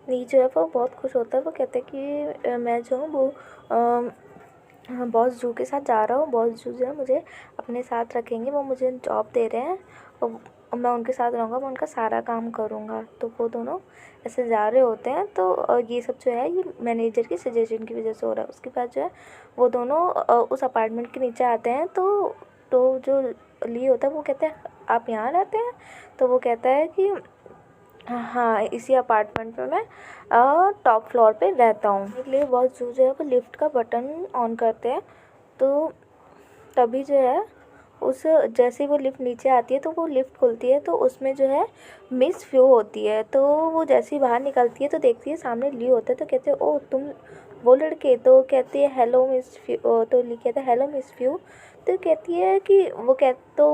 ली जो है वो बहुत खुश होता है। वो कहता है कि मैं जो हूँ वो बॉस जू के साथ जा रहा हूँ। बॉस जू जो है मुझे अपने साथ रखेंगे, वो मुझे जॉब दे रहे हैं और मैं उनके साथ रहूँगा, मैं उनका सारा काम करूँगा। तो वो दोनों ऐसे जा रहे होते हैं। तो ये सब जो है ये मैनेजर की सजेशन की वजह से हो रहा है। उसके बाद जो है वो दोनों उस अपार्टमेंट के नीचे आते हैं। तो जो ली होता है वो कहता है आप यहाँ रहते हैं? तो वो कहता है कि हाँ, इसी अपार्टमेंट में मैं टॉप फ्लोर पे रहता हूँ। इसलिए बहुत जो है वो लिफ्ट का बटन ऑन करते हैं। तो तभी जो है उस जैसे ही वो लिफ्ट नीचे आती है तो वो लिफ्ट खुलती है, तो उसमें जो है मिस फ्यू होती है। तो वो जैसे ही बाहर निकलती है तो देखती है सामने ली होता है। तो कहते हैं ओ तुम वो लड़के? तो कहती है हेलो मिस फ्यू। तो ली कहता है हेलो मिस फ्यू। तो कहती है कि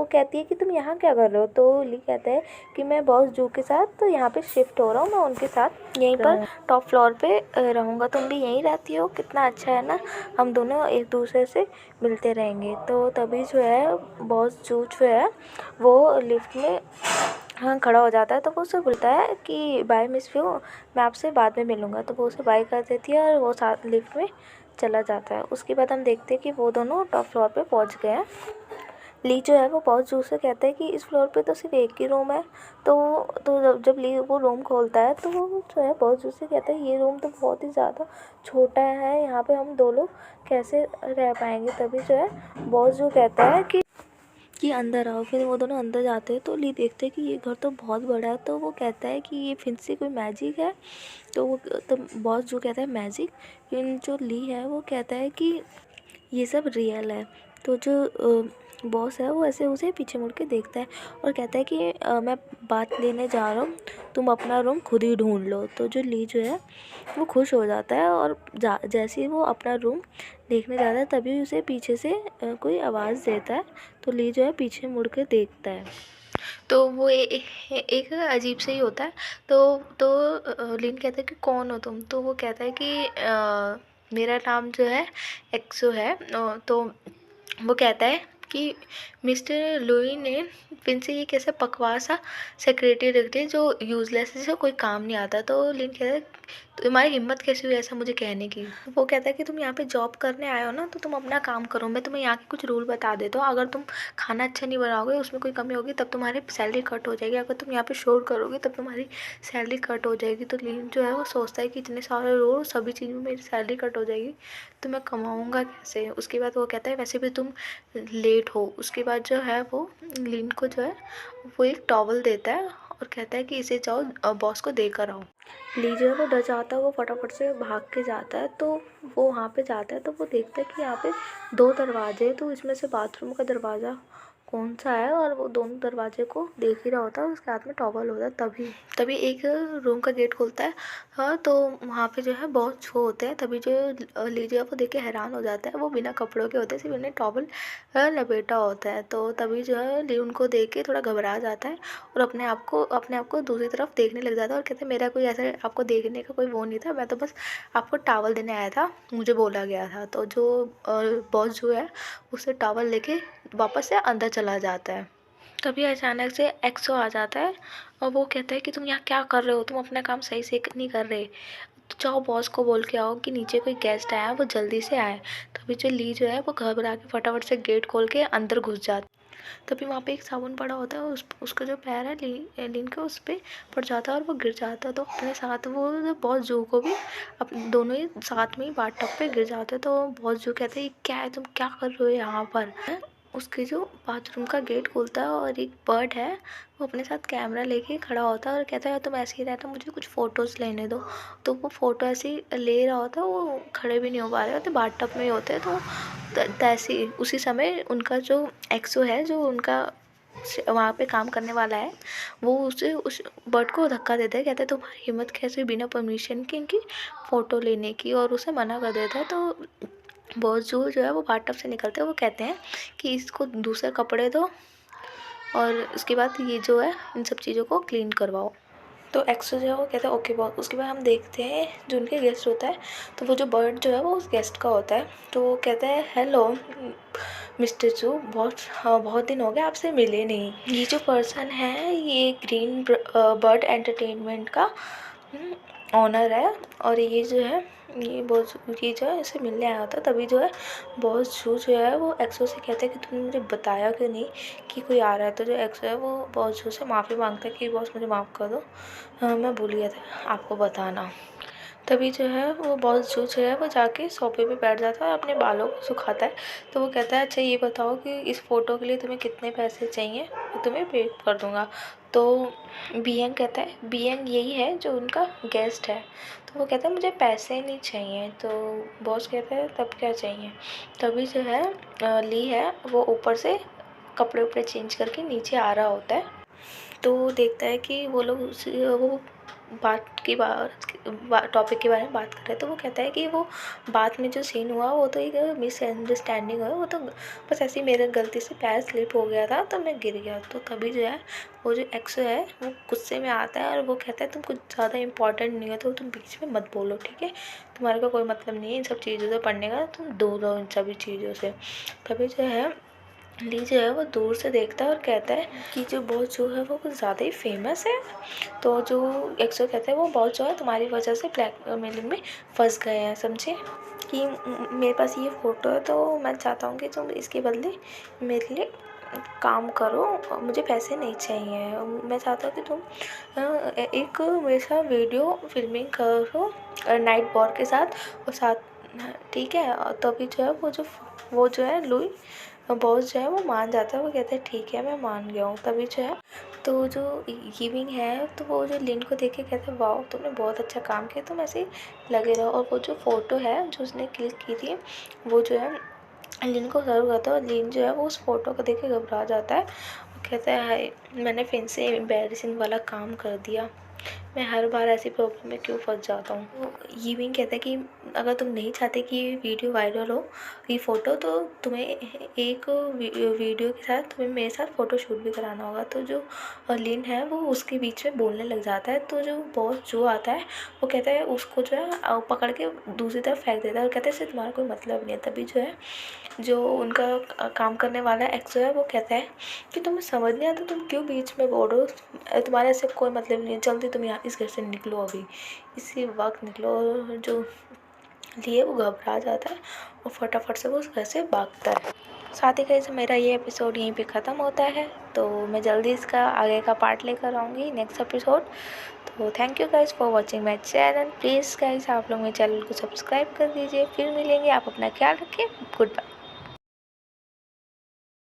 कहती है कि तुम यहाँ क्या कर रहे हो? तो ली कहता है कि मैं बॉस जू के साथ तो यहाँ पे शिफ्ट हो रहा हूँ, मैं उनके साथ यहीं पर टॉप फ्लोर पे रहूँगा। तुम भी यहीं रहती हो? कितना अच्छा है ना, हम दोनों एक दूसरे से मिलते रहेंगे। तो तभी जो है बॉस जू जो है वो लिफ्ट में हाँ खड़ा हो जाता है। तो वो उससे बोलता है कि बाय मिस फ्यू, मैं आपसे बाद में मिलूँगा। तो वो उसे बाय कर देती है और वो साथ लिफ्ट में चला जाता है। उसके बाद हम देखते हैं कि वो दोनों टॉप फ्लोर पे पहुंच गए हैं। ली जो है वो बहुत जोर से कहता है कि इस फ्लोर पे तो सिर्फ एक ही रूम है। तो जब ली वो रूम खोलता है तो वो जो है बहुत जोर से कहता है ये रूम तो बहुत ही ज़्यादा छोटा है, यहाँ पे हम दो लोग कैसे रह पाएंगे? तभी जो है बॉस जो कहता है कि अंदर आओ। फिर वो दोनों अंदर जाते हैं तो ली देखते हैं कि ये घर तो बहुत बड़ा है। तो वो कहता है कि ये फिर से कोई मैजिक है? तो बॉस जो कहता है मैजिक। फिर जो ली है वो कहता है कि ये सब रियल है। तो जो बॉस है वो ऐसे उसे पीछे मुड़ के देखता है और कहता है कि मैं बात लेने जा रहा हूँ, तुम अपना रूम खुद ही ढूंढ लो। तो जो ली जो है वो खुश हो जाता है और जैसे ही वो अपना रूम देखने जाता है तभी उसे पीछे से कोई आवाज़ देता है। तो ली जो है पीछे मुड़ के देखता है। तो वो एक अजीब से ही होता है। लिन कहता है कि कौन हो तुम? तो वो कहता है कि मेरा नाम जो है एक्सो है। तो वो कहता है कि मिस्टर लुई ने फिर से ये कैसे बकवास सा सेक्रेटरी रख दी जो यूज़लेस है, जिसे कोई काम नहीं आता। तो लिन कहता है तुम्हारी हिम्मत कैसे हुई ऐसा मुझे कहने की? वो कहता है कि तुम यहाँ पे जॉब करने आए हो ना, तो तुम अपना काम करो। मैं तुम्हें यहाँ के कुछ रूल बता देता हूँ। अगर तुम खाना अच्छा नहीं बनाओगे, उसमें कोई कमी होगी, तब तुम्हारी सैलरी कट हो जाएगी। अगर तुम यहाँ पे शोर करोगे तब तुम्हारी सैलरी कट हो जाएगी। तो लिन जो है वो सोचता है कि इतने सारे रूल, सभी चीज़ में मेरी सैलरी कट हो जाएगी तो मैं कमाऊँगा कैसे? उसके बाद वो कहता है वैसे भी तुम लेट हो। उसके बाद जो है वो लिन को जो है वो एक टॉवल देता है और कहता है कि इसे जाओ बॉस को देकर आओ। ली जो है वो डर जाता है, वो फटाफट से भाग के जाता है। तो वो वहाँ पे जाता है तो वो देखता है कि यहाँ पे दो दरवाजे हैं। तो इसमें से बाथरूम का दरवाज़ा कौन सा है? और वो दोनों दरवाजे को देख ही रहा होता है, उसके हाथ में टॉवल होता है। तभी तभी एक रूम का गेट खुलता है। हाँ, तो वहाँ पे जो है बहुत शो होते हैं। तभी जो ली जो है वो देख के हैरान हो जाता है। वो बिना कपड़ों के होते हैं, सिर्फ उन्हें टॉवल लपेटा होता है। तो तभी जो है ली उनको देख के थोड़ा घबरा जाता है और अपने आप को दूसरी तरफ देखने लग जाता है और कहते हैं मेरा कोई ऐसा आपको देखने का कोई वो नहीं था, मैं तो बस आपको टॉवल देने आया था, मुझे बोला गया था। तो जो बॉस जो है उसे टॉवल लेके वापस से अंदर चला जाता है। तभी अचानक से एक्सो आ जाता है और वो कहता है कि तुम यहाँ क्या कर रहे हो? तुम अपना काम सही से नहीं कर रहे, तो जाओ बॉस को बोल के आओ कि नीचे कोई गेस्ट आया है, वो जल्दी से आए। तभी जो ली जो है वो घबरा के फटाफट से गेट खोल के अंदर घुस जाती। तभी वहाँ पे एक साबुन पड़ा होता है, उसका जो पैर है लिन का उस पर पड़ जाता है और वो गिर जाता है। तो अपने साथ वो बॉस जू को भी दोनों ही साथ में ही बाथटब पे गिर जाते हैं। तो बॉस जू कहते हैं क्या है, तुम क्या कर रहे हो यहाँ पर? उसके जो बाथरूम का गेट खुलता है और एक बर्ड है वो अपने साथ कैमरा लेके खड़ा होता है और कहता है तुम ऐसे ही रहता, मुझे कुछ फ़ोटोज़ लेने दो। तो वो फ़ोटो ऐसे ही ले रहा होता है, वो खड़े भी नहीं हो पा रहे होते, बाथटब में ही होते हैं। तो तैसे उसी समय उनका जो एक्सो है, जो उनका वहाँ पे काम करने वाला है, वो उसे उस बर्ड को धक्का देता है। कहता है तुम्हारी हिम्मत कैसे बिना परमिशन के इनकी फ़ोटो लेने की, और उसे मना कर देता है। तो बॉस जो है वो बाथटब से निकलते हैं, वो कहते हैं कि इसको दूसरे कपड़े दो और उसके बाद ये जो है इन सब चीज़ों को क्लीन करवाओ। तो एक्सो जो है वो कहता है ओके बॉस। उसके बाद हम देखते हैं जो उनके गेस्ट होता है, तो वो जो बर्ड जो है वो उस गेस्ट का होता है। तो वो कहता है हेलो मिस्टर चू, बहुत दिन हो गए आपसे मिले नहीं। ये जो पर्सन है ये ग्रीन बर्ड एंटरटेनमेंट का ऑनर है और ये जो है ये जो है इसे मिलने आया था। तभी जो है बॉस जो है वो एक्सो से कहता है कि तुमने मुझे बताया क्यों नहीं कि कोई आ रहा है। तो जो एक्सो है वो बॉस से माफ़ी मांगता है कि बॉस मुझे माफ़ कर दो, मैं भूल गया था आपको बताना। तभी जो है वो बॉस जो है वो जाके सोफे पे बैठ जाता है और अपने बालों को सुखाता है। तो वो कहता है अच्छा ये बताओ कि इस फ़ोटो के लिए तुम्हें कितने पैसे चाहिए, मैं तुम्हें पे कर दूँगा। तो बीएन कहता है, बीएन यही है जो उनका गेस्ट है। तो वो कहता है मुझे पैसे नहीं चाहिए। तो बॉस कहता है तब क्या चाहिए। तभी जो है ली है वो ऊपर से कपड़े उपड़े चेंज करके नीचे आ रहा होता है। तो वो देखता है कि वो लोग वो टॉपिक के बारे में बात कर रहे हैं। तो वो कहता है कि वो बात में जो सीन हुआ वो तो एक मिसअंडरस्टैंडिंग है, वो तो बस ऐसे ही मेरे गलती से पैर स्लिप हो गया था तो मैं गिर गया। तो तभी जो है वो जो एक्सो है वो गुस्से में आता है और वो कहता है तुम कुछ ज़्यादा इंपॉर्टेंट नहीं हो तो तुम बीच में मत बोलो, ठीक है, तुम्हारे को कोई मतलब नहीं है इन सब चीज़ों से पढ़ने का, तुम दूर रहो इन सभी चीज़ों से। तभी जो है ली जो है वो दूर से देखता है और कहता है कि जो बॉस जो है वो कुछ ज़्यादा ही फेमस है। तो जो एक्सो कहता है वो बॉस जो है तुम्हारी वजह से ब्लैकमेलिंग में फंस गए हैं, समझे, कि मेरे पास ये फ़ोटो है तो मैं चाहता हूँ कि तुम इसके बदले मेरे लिए काम करो, मुझे पैसे नहीं चाहिए, मैं चाहता हूँ कि तुम एक मेरे साथ वीडियो फिल्मिंग करो नाइट बॉर के साथ और साथ, ठीक है। तभी जो है वो जो है लुई बॉस जो है वो मान जाता है, वो कहता है ठीक है मैं मान गया हूँ। तभी जो है तो जो गिविंग है तो वो जो लिन को देख के कहते हैं वाह तुमने बहुत अच्छा काम किया, तुम ऐसे ही लगे रहो। और वो जो फ़ोटो है जो उसने क्लिक की थी वो जो है लिन को सर्व करता है और लिन जो है वो उस फ़ोटो को देख के घबरा जाता है। वो कहता है हाय मैंने फिर से एम्बैरेसिंग वाला काम कर दिया, मैं हर बार ऐसी प्रॉब्लम में क्यों फंस जाता हूँ। तो यीविंग कहता है कि अगर तुम नहीं चाहते कि ये वीडियो वायरल हो, ये फ़ोटो, तो तुम्हें एक वीडियो के साथ तुम्हें मेरे साथ फ़ोटो शूट भी कराना होगा। तो जो लिन है वो उसके बीच में बोलने लग जाता है। तो जो बॉस जो आता है वो कहता है उसको जो है पकड़ के दूसरी तरफ फेंक देता है और कहता है इससे तुम्हारा कोई मतलब नहीं है। तभी जो है जो उनका काम करने वाला एक्सो है वो कहता है कि तुम्हें समझ नहीं आता तुम क्यों बीच में बोल रहे हो, तुम्हारे ऐसे कोई मतलब नहीं है, जल्दी तुम यहाँ इस घर से निकलो, अभी इसी वक्त निकलो। और जो लिए वो घबरा जाता है और फटाफट से वो उस घर से भागता है। साथ ही कैसे मेरा ये एपिसोड यहीं पे ख़त्म होता है, तो मैं जल्दी इसका आगे का पार्ट लेकर आऊँगी नेक्स्ट एपिसोड। तो thank you guys for watching my channel. Please guys आप लोग मेरे चैनल को सब्सक्राइब कर दीजिए। फिर मिलेंगे, आप अपना ख्याल रखिए, गुड बाय।